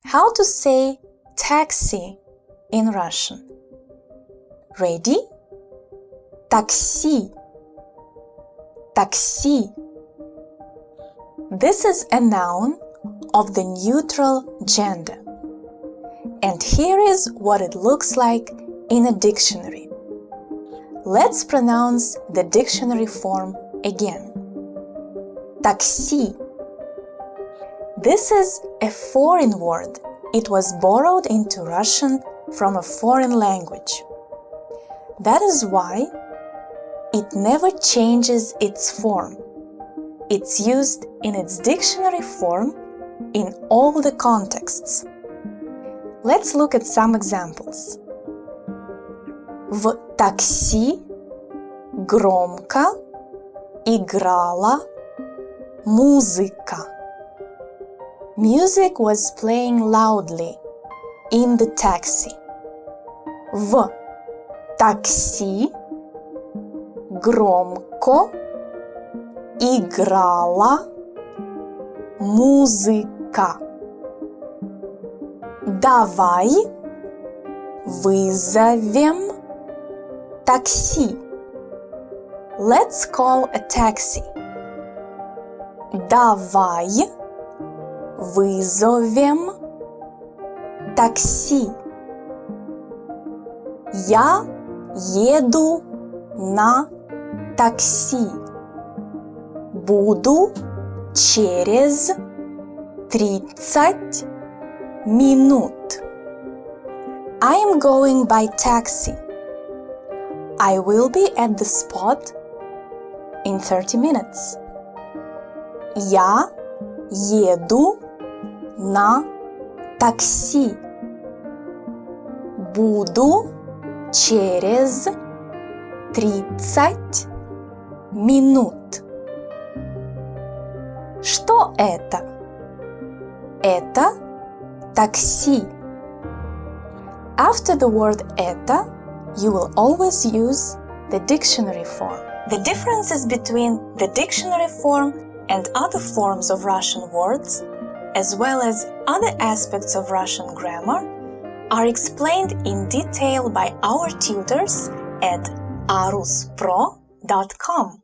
How to say taxi in Russian? Ready? Taxi. Taxi. This is a noun of the neutral gender. And here is what it looks like in a dictionary. Let's pronounce the dictionary form again. Taxi. This is a foreign word. It was borrowed into Russian from a foreign language. That is why it never changes its form. It's used in its dictionary form in all the contexts. Let's look at some examples. В такси громко играла музыка. Music was playing loudly in the taxi. В такси громко играла музыка. Давай вызовем такси. Let's call a taxi. Давай вызовем такси. Я еду на такси. Буду через 30 минут. I am going by taxi. I will be at the spot in 30 minutes. Я еду на такси. Буду через 30 минут. Что это? Это такси. After the word это, you will always use the dictionary form. The differences between the dictionary form and other forms of Russian words, as well as other aspects of Russian grammar, are explained in detail by our tutors at aruspro.com.